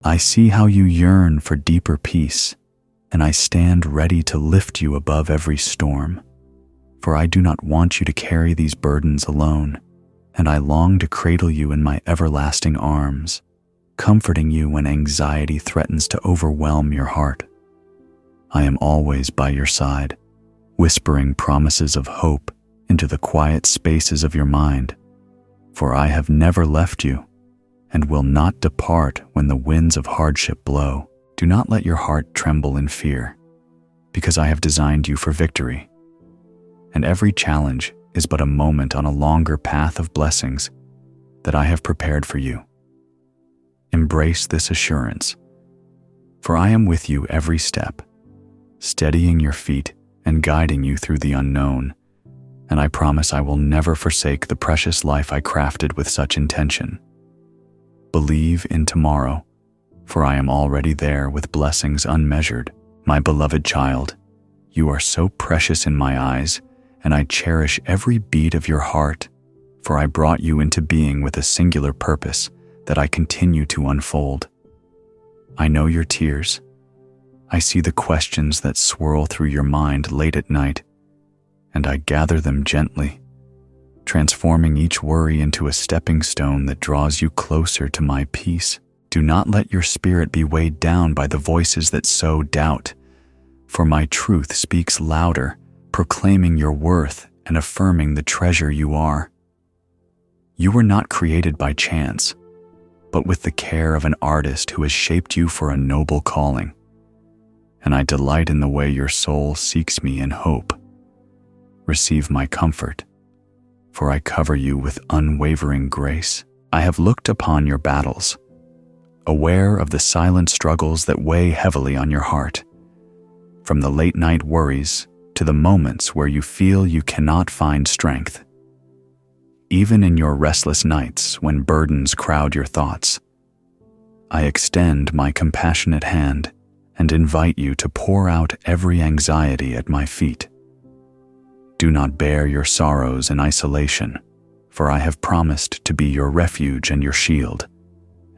I see how you yearn for deeper peace, and I stand ready to lift you above every storm. For I do not want you to carry these burdens alone, and I long to cradle you in my everlasting arms, comforting you when anxiety threatens to overwhelm your heart. I am always by your side, whispering promises of hope into the quiet spaces of your mind, for I have never left you and will not depart when the winds of hardship blow. Do not let your heart tremble in fear, because I have designed you for victory. And every challenge is but a moment on a longer path of blessings that I have prepared for you. Embrace this assurance, for I am with you every step, steadying your feet and guiding you through the unknown, and I promise I will never forsake the precious life I crafted with such intention. Believe in tomorrow, for I am already there with blessings unmeasured. My beloved child, you are so precious in my eyes, and I cherish every beat of your heart, for I brought you into being with a singular purpose that I continue to unfold. I know your tears. I see the questions that swirl through your mind late at night, and I gather them gently, transforming each worry into a stepping stone that draws you closer to my peace. Do not let your spirit be weighed down by the voices that sow doubt, for my truth speaks louder, proclaiming your worth and affirming the treasure you are. You were not created by chance, but with the care of an artist who has shaped you for a noble calling. And I delight in the way your soul seeks me in hope. Receive my comfort, for I cover you with unwavering grace. I have looked upon your battles, aware of the silent struggles that weigh heavily on your heart, from the late-night worries to the moments where you feel you cannot find strength. Even in your restless nights when burdens crowd your thoughts, I extend my compassionate hand and invite you to pour out every anxiety at my feet. Do not bear your sorrows in isolation, for I have promised to be your refuge and your shield,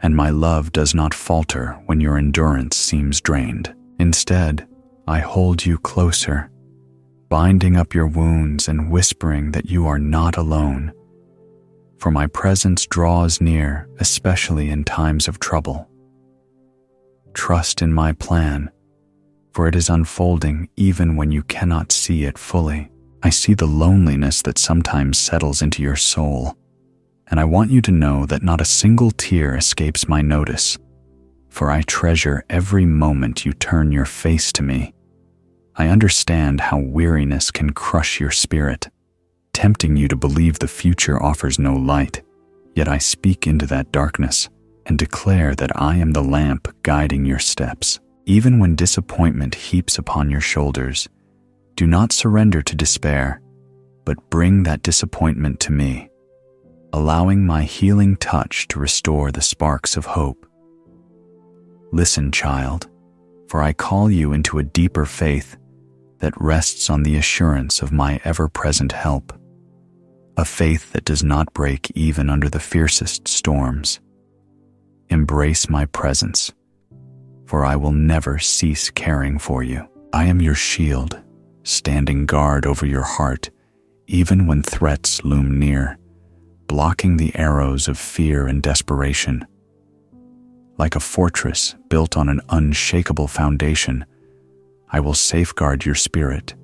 and my love does not falter when your endurance seems drained. Instead, I hold you closer, binding up your wounds and whispering that you are not alone, for my presence draws near, especially in times of trouble. Trust in my plan, for it is unfolding even when you cannot see it fully. I see the loneliness that sometimes settles into your soul, and I want you to know that not a single tear escapes my notice, for I treasure every moment you turn your face to me. I understand how weariness can crush your spirit, tempting you to believe the future offers no light. Yet I speak into that darkness and declare that I am the lamp guiding your steps. Even when disappointment heaps upon your shoulders, do not surrender to despair, but bring that disappointment to me, allowing my healing touch to restore the sparks of hope. Listen, child, for I call you into a deeper faith that rests on the assurance of my ever-present help, a faith that does not break even under the fiercest storms. Embrace my presence, for I will never cease caring for you. I am your shield, standing guard over your heart, even when threats loom near, blocking the arrows of fear and desperation. Like a fortress built on an unshakable foundation, I will safeguard your spirit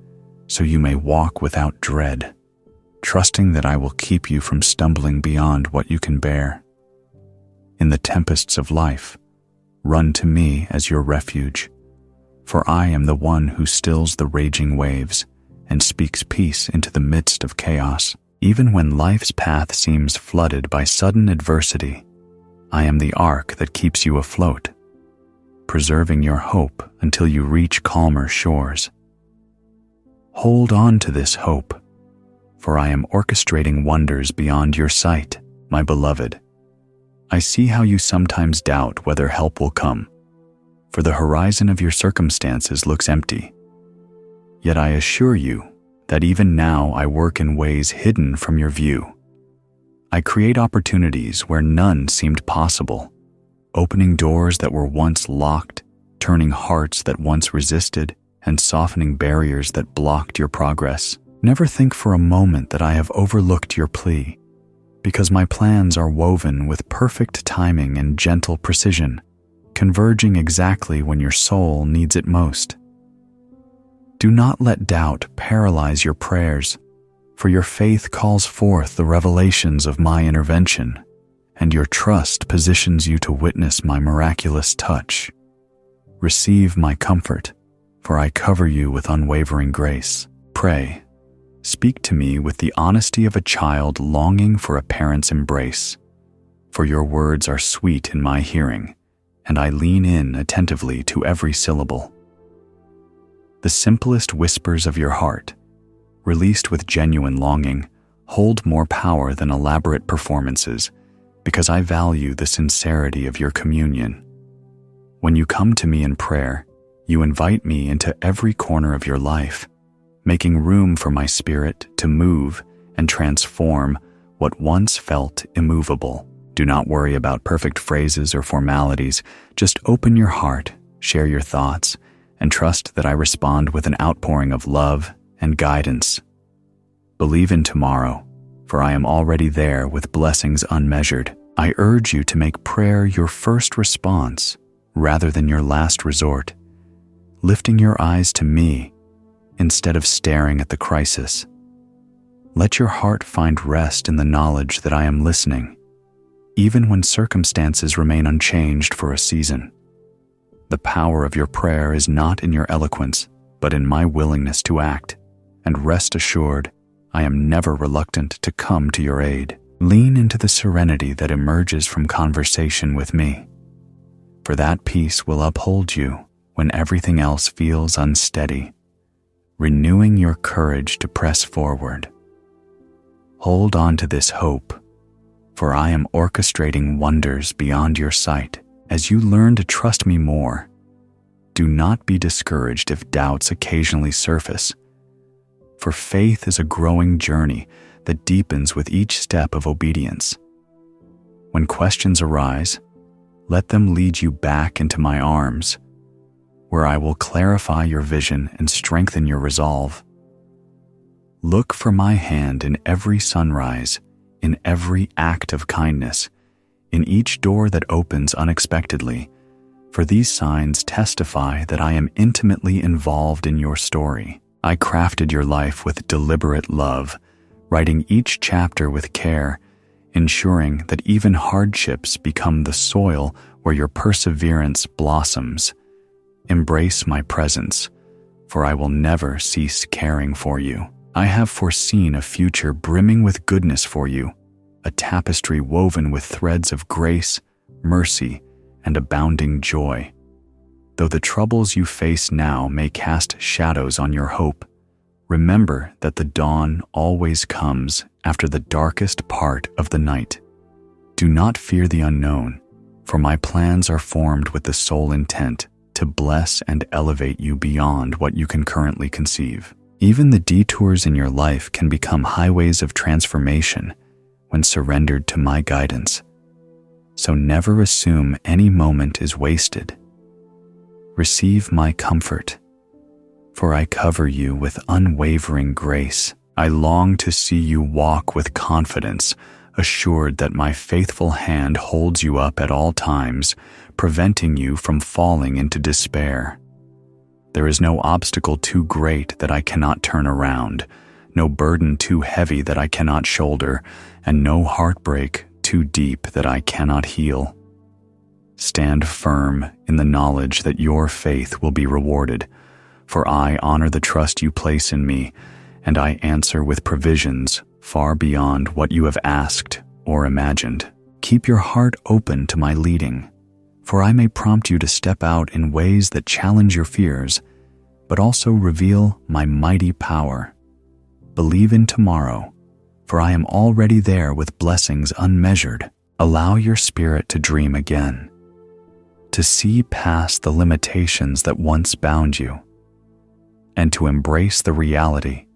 so you may walk without dread, trusting that I will keep you from stumbling beyond what you can bear. In the tempests of life, run to me as your refuge, for I am the one who stills the raging waves and speaks peace into the midst of chaos. Even when life's path seems flooded by sudden adversity, I am the ark that keeps you afloat, preserving your hope until you reach calmer shores. Hold on to this hope, for I am orchestrating wonders beyond your sight, my beloved. I see how you sometimes doubt whether help will come, for the horizon of your circumstances looks empty. Yet I assure you that even now I work in ways hidden from your view. I create opportunities where none seemed possible, opening doors that were once locked, turning hearts that once resisted, and softening barriers that blocked your progress. Never think for a moment that I have overlooked your plea, because my plans are woven with perfect timing and gentle precision, converging exactly when your soul needs it most. Do not let doubt paralyze your prayers, for your faith calls forth the revelations of my intervention, and your trust positions you to witness my miraculous touch. Receive my comfort, for I cover you with unwavering grace. Pray. Speak to me with the honesty of a child longing for a parent's embrace, for your words are sweet in my hearing, and I lean in attentively to every syllable. The simplest whispers of your heart, released with genuine longing, hold more power than elaborate performances, because I value the sincerity of your communion. When you come to me in prayer, you invite me into every corner of your life, making room for my spirit to move and transform what once felt immovable. Do not worry about perfect phrases or formalities. Just open your heart, share your thoughts, and trust that I respond with an outpouring of love and guidance. Believe in tomorrow, for I am already there with blessings unmeasured. I urge you to make prayer your first response rather than your last resort, lifting your eyes to me instead of staring at the crisis. Let your heart find rest in the knowledge that I am listening, even when circumstances remain unchanged for a season. The power of your prayer is not in your eloquence, but in my willingness to act, and rest assured, I am never reluctant to come to your aid. Lean into the serenity that emerges from conversation with me, for that peace will uphold you when everything else feels unsteady, renewing your courage to press forward. Hold on to this hope, for I am orchestrating wonders beyond your sight as you learn to trust me more. Do not be discouraged if doubts occasionally surface, for faith is a growing journey that deepens with each step of obedience. When questions arise, let them lead you back into my arms, where I will clarify your vision and strengthen your resolve. Look for my hand in every sunrise, in every act of kindness, in each door that opens unexpectedly, for these signs testify that I am intimately involved in your story. I crafted your life with deliberate love, writing each chapter with care, ensuring that even hardships become the soil where your perseverance blossoms. Embrace my presence, for I will never cease caring for you. I have foreseen a future brimming with goodness for you, a tapestry woven with threads of grace, mercy, and abounding joy. Though the troubles you face now may cast shadows on your hope, remember that the dawn always comes after the darkest part of the night. Do not fear the unknown, for my plans are formed with the sole intent to bless and elevate you beyond what you can currently conceive. Even the detours in your life can become highways of transformation when surrendered to my guidance. So never assume any moment is wasted. Receive my comfort, for I cover you with unwavering grace. I long to see you walk with confidence, assured that my faithful hand holds you up at all times, preventing you from falling into despair. There is no obstacle too great that I cannot turn around, no burden too heavy that I cannot shoulder, and no heartbreak too deep that I cannot heal. Stand firm in the knowledge that your faith will be rewarded, for I honor the trust you place in me, and I answer with provisions far beyond what you have asked or imagined. Keep your heart open to my leading, for I may prompt you to step out in ways that challenge your fears, but also reveal my mighty power. Believe in tomorrow, for I am already there with blessings unmeasured. Allow your spirit to dream again, to see past the limitations that once bound you, and to embrace the reality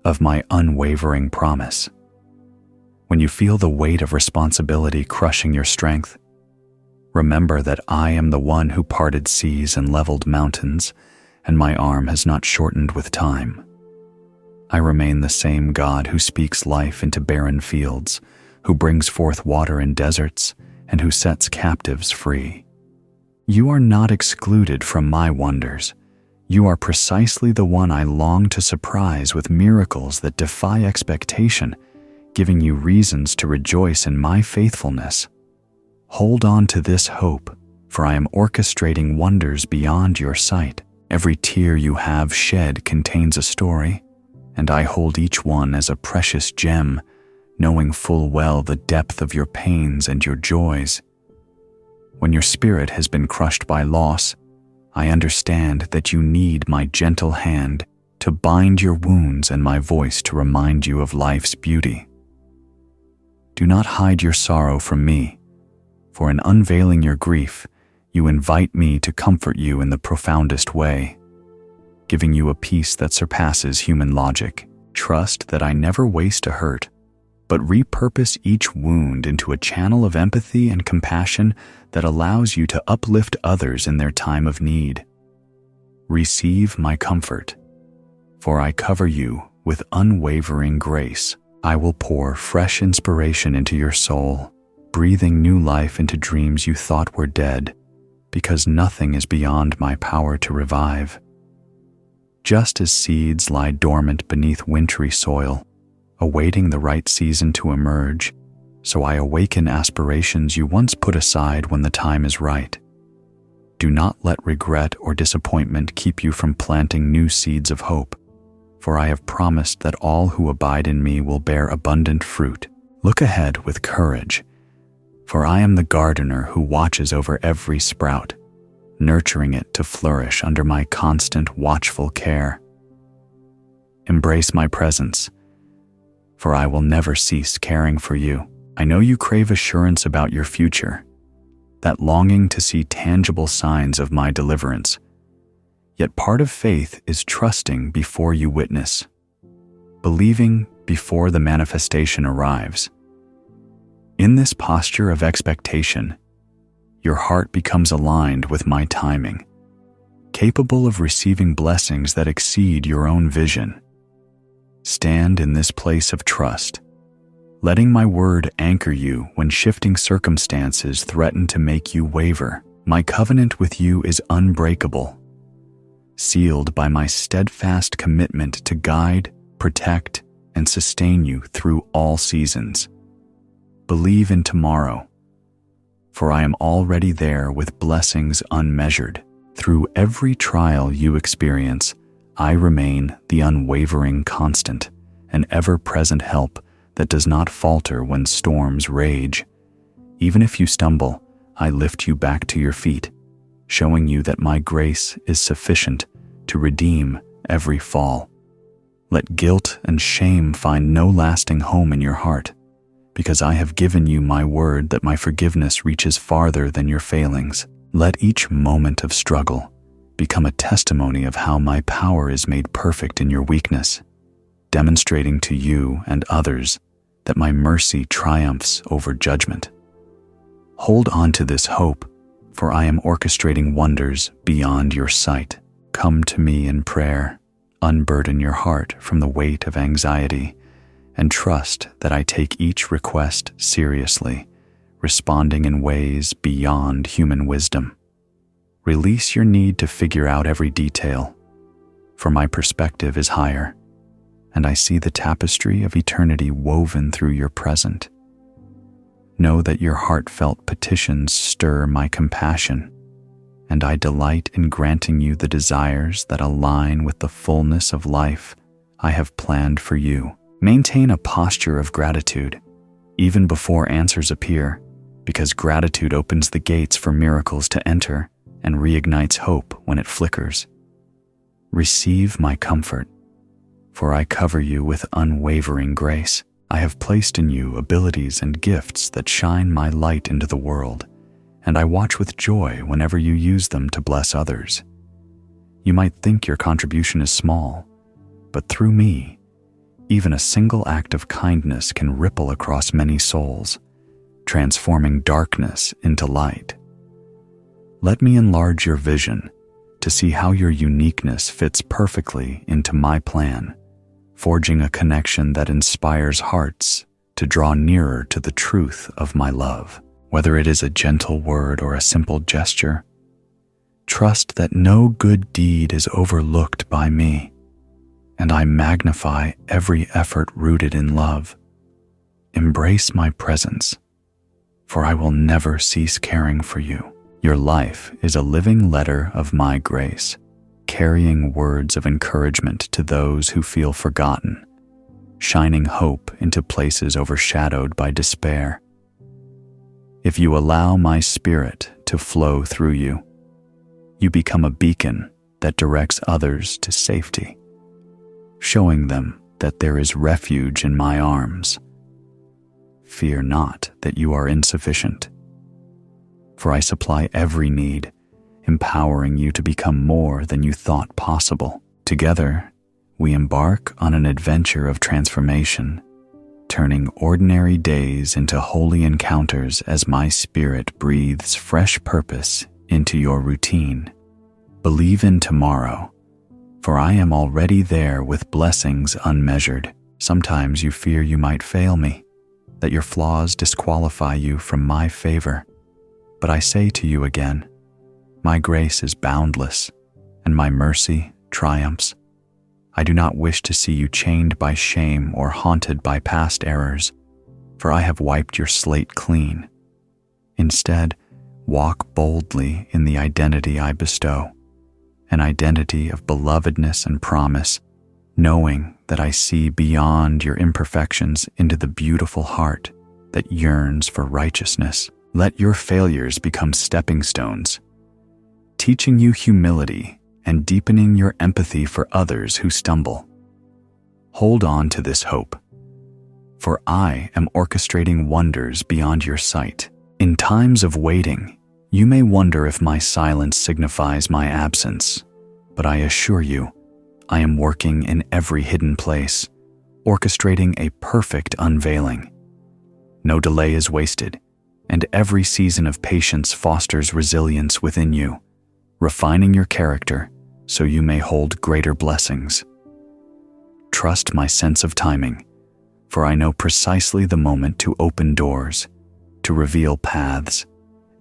of my unwavering promise. When you feel the weight of responsibility crushing your strength, Remember that I am the one who parted seas and leveled mountains, and my arm has not shortened with time. I remain the same God who speaks life into barren fields, who brings forth water in deserts, and who sets captives free. You are not excluded from my wonders. You are precisely the one I long to surprise with miracles that defy expectation, giving you reasons to rejoice in my faithfulness. Hold on to this hope, for I am orchestrating wonders beyond your sight. Every tear you have shed contains a story, and I hold each one as a precious gem, knowing full well the depth of your pains and your joys. When your spirit has been crushed by loss, I understand that you need my gentle hand to bind your wounds and my voice to remind you of life's beauty. Do not hide your sorrow from me, for in unveiling your grief, you invite me to comfort you in the profoundest way, giving you a peace that surpasses human logic. Trust that I never waste a hurt, but repurpose each wound into a channel of empathy and compassion that allows you to uplift others in their time of need. Receive my comfort, for I cover you with unwavering grace. I will pour fresh inspiration into your soul, breathing new life into dreams you thought were dead, because nothing is beyond my power to revive. Just as seeds lie dormant beneath wintry soil, awaiting the right season to emerge, so I awaken aspirations you once put aside when the time is right. Do not let regret or disappointment keep you from planting new seeds of hope, for I have promised that all who abide in me will bear abundant fruit. Look ahead with courage, for I am the gardener who watches over every sprout, nurturing it to flourish under my constant watchful care. Embrace my presence, for I will never cease caring for you. I know you crave assurance about your future, that longing to see tangible signs of my deliverance. Yet part of faith is trusting before you witness, believing before the manifestation arrives. In this posture of expectation, your heart becomes aligned with my timing, capable of receiving blessings that exceed your own vision. Stand in this place of trust, letting my word anchor you when shifting circumstances threaten to make you waver. My covenant with you is unbreakable, sealed by my steadfast commitment to guide, protect, and sustain you through all seasons. Believe in tomorrow, for I am already there with blessings unmeasured. Through every trial you experience, I remain the unwavering constant, an ever-present help that does not falter when storms rage. Even if you stumble, I lift you back to your feet, showing you that my grace is sufficient to redeem every fall. Let guilt and shame find no lasting home in your heart, because I have given you my word that my forgiveness reaches farther than your failings. Let each moment of struggle become a testimony of how my power is made perfect in your weakness, demonstrating to you and others that my mercy triumphs over judgment. Hold on to this hope, for I am orchestrating wonders beyond your sight. Come to me in prayer, unburden your heart from the weight of anxiety, and trust that I take each request seriously, responding in ways beyond human wisdom. Release your need to figure out every detail, for my perspective is higher, and I see the tapestry of eternity woven through your present. Know that your heartfelt petitions stir my compassion, and I delight in granting you the desires that align with the fullness of life I have planned for you. Maintain a posture of gratitude, even before answers appear, because gratitude opens the gates for miracles to enter and reignites hope when it flickers. Receive my comfort, for I cover you with unwavering grace. I have placed in you abilities and gifts that shine my light into the world, and I watch with joy whenever you use them to bless others. You might think your contribution is small, but through me, even a single act of kindness can ripple across many souls, transforming darkness into light. Let me enlarge your vision to see how your uniqueness fits perfectly into my plan, forging a connection that inspires hearts to draw nearer to the truth of my love. Whether it is a gentle word or a simple gesture, trust that no good deed is overlooked by me, and I magnify every effort rooted in love. Embrace my presence, for I will never cease caring for you. Your life is a living letter of my grace, carrying words of encouragement to those who feel forgotten, shining hope into places overshadowed by despair. If you allow my spirit to flow through you, you become a beacon that directs others to safety, showing them that there is refuge in my arms. Fear not that you are insufficient, for I supply every need, empowering you to become more than you thought possible. Together, we embark on an adventure of transformation, turning ordinary days into holy encounters as my spirit breathes fresh purpose into your routine. Believe in tomorrow, for I am already there with blessings unmeasured. Sometimes you fear you might fail me, that your flaws disqualify you from my favor. But I say to you again, my grace is boundless, and my mercy triumphs. I do not wish to see you chained by shame or haunted by past errors, for I have wiped your slate clean. Instead, walk boldly in the identity I bestow, an identity of belovedness and promise, knowing that I see beyond your imperfections into the beautiful heart that yearns for righteousness. Let your failures become stepping stones, teaching you humility and deepening your empathy for others who stumble. Hold on to this hope, for I am orchestrating wonders beyond your sight. In times of waiting, you may wonder if my silence signifies my absence, but I assure you, I am working in every hidden place, orchestrating a perfect unveiling. No delay is wasted, and every season of patience fosters resilience within you, refining your character so you may hold greater blessings. Trust my sense of timing, for I know precisely the moment to open doors, to reveal paths,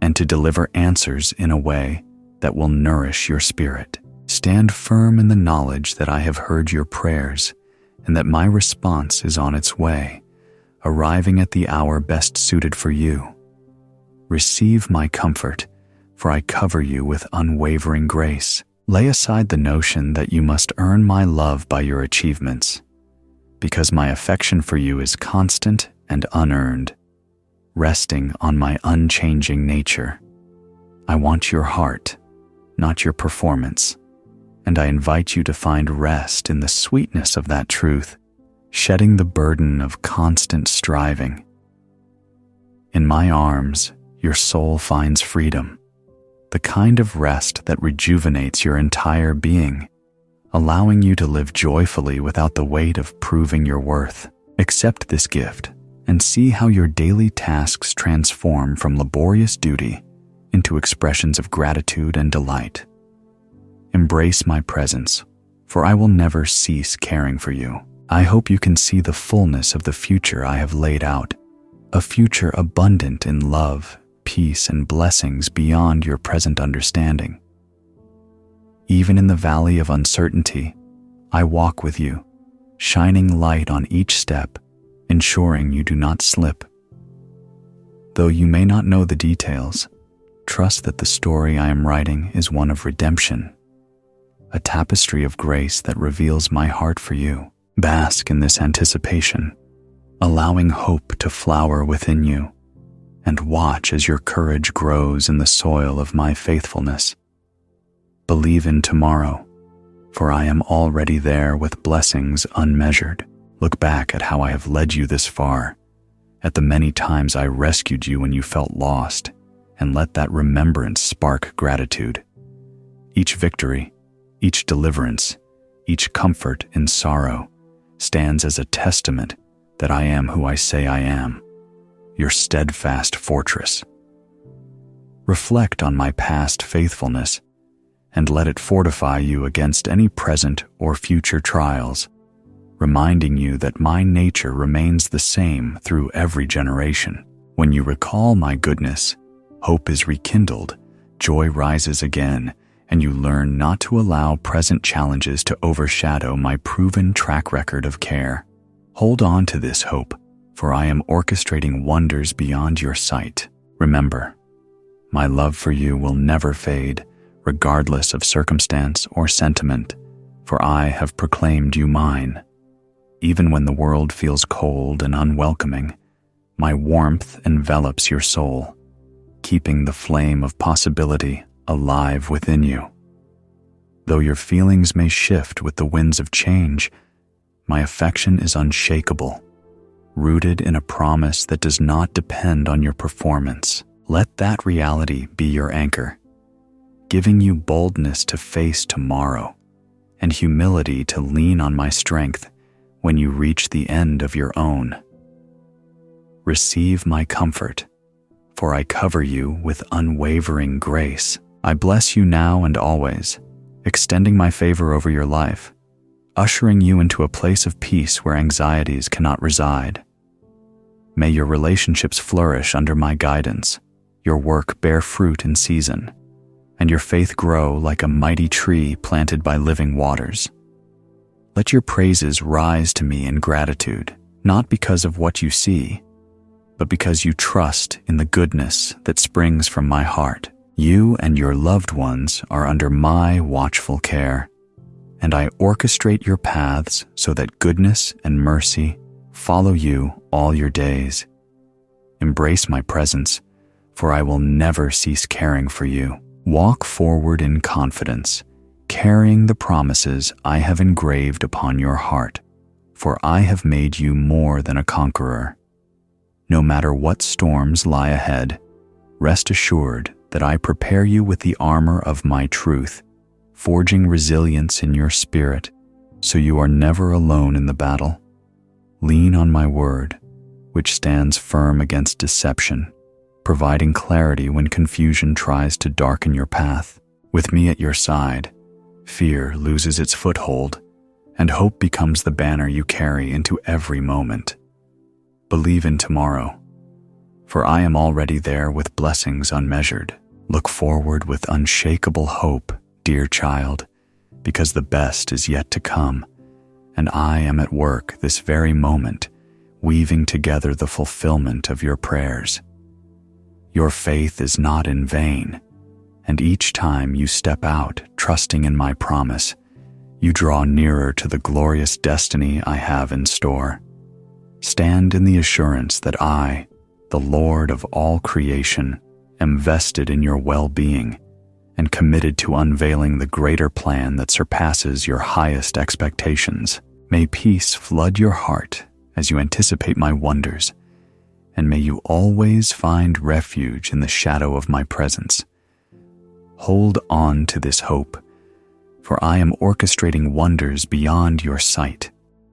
and to deliver answers in a way that will nourish your spirit. Stand firm in the knowledge that I have heard your prayers and that my response is on its way, arriving at the hour best suited for you. Receive my comfort, for I cover you with unwavering grace. Lay aside the notion that you must earn my love by your achievements, because my affection for you is constant and unearned, resting on my unchanging nature. I want your heart, not your performance, and I invite you to find rest in the sweetness of that truth, shedding the burden of constant striving. In my arms, your soul finds freedom, the kind of rest that rejuvenates your entire being, allowing you to live joyfully without the weight of proving your worth. Accept this gift and see how your daily tasks transform from laborious duty into expressions of gratitude and delight. Embrace my presence, for I will never cease caring for you. I hope you can see the fullness of the future I have laid out, a future abundant in love, peace, and blessings beyond your present understanding. Even in the valley of uncertainty, I walk with you, shining light on each step, ensuring you do not slip. Though you may not know the details, trust that the story I am writing is one of redemption, a tapestry of grace that reveals my heart for you. Bask in this anticipation, allowing hope to flower within you, and watch as your courage grows in the soil of my faithfulness. Believe in tomorrow, for I am already there with blessings unmeasured. Look back at how I have led you this far, at the many times I rescued you when you felt lost, and let that remembrance spark gratitude. Each victory, each deliverance, each comfort in sorrow stands as a testament that I am who I say I am, your steadfast fortress. Reflect on my past faithfulness, and let it fortify you against any present or future trials, reminding you that my nature remains the same through every generation. When you recall my goodness, hope is rekindled, joy rises again, and you learn not to allow present challenges to overshadow my proven track record of care. Hold on to this hope, for I am orchestrating wonders beyond your sight. Remember, my love for you will never fade, regardless of circumstance or sentiment, for I have proclaimed you mine. Even when the world feels cold and unwelcoming, my warmth envelops your soul, keeping the flame of possibility alive within you. Though your feelings may shift with the winds of change, my affection is unshakable, rooted in a promise that does not depend on your performance. Let that reality be your anchor, giving you boldness to face tomorrow and humility to lean on my strength when you reach the end of your own. Receive my comfort, for I cover you with unwavering grace. I bless you now and always, extending my favor over your life, ushering you into a place of peace where anxieties cannot reside. May your relationships flourish under my guidance, your work bear fruit in season, and your faith grow like a mighty tree planted by living waters. Let your praises rise to me in gratitude, not because of what you see, but because you trust in the goodness that springs from my heart. You and your loved ones are under my watchful care, and I orchestrate your paths so that goodness and mercy follow you all your days. Embrace my presence, for I will never cease caring for you. Walk forward in confidence, carrying the promises I have engraved upon your heart, for I have made you more than a conqueror. No matter what storms lie ahead, rest assured that I prepare you with the armor of my truth, forging resilience in your spirit, so you are never alone in the battle. Lean on my word, which stands firm against deception, providing clarity when confusion tries to darken your path. With me at your side, fear loses its foothold, and hope becomes the banner you carry into every moment. Believe in tomorrow, for I am already there with blessings unmeasured. Look forward with unshakable hope, dear child, because the best is yet to come, and I am at work this very moment, weaving together the fulfillment of your prayers. Your faith is not in vain, and each time you step out, trusting in my promise, you draw nearer to the glorious destiny I have in store. Stand in the assurance that I, the Lord of all creation, am vested in your well-being and committed to unveiling the greater plan that surpasses your highest expectations. May peace flood your heart as you anticipate my wonders, and may you always find refuge in the shadow of my presence. Hold on to this hope, for I am orchestrating wonders beyond your sight.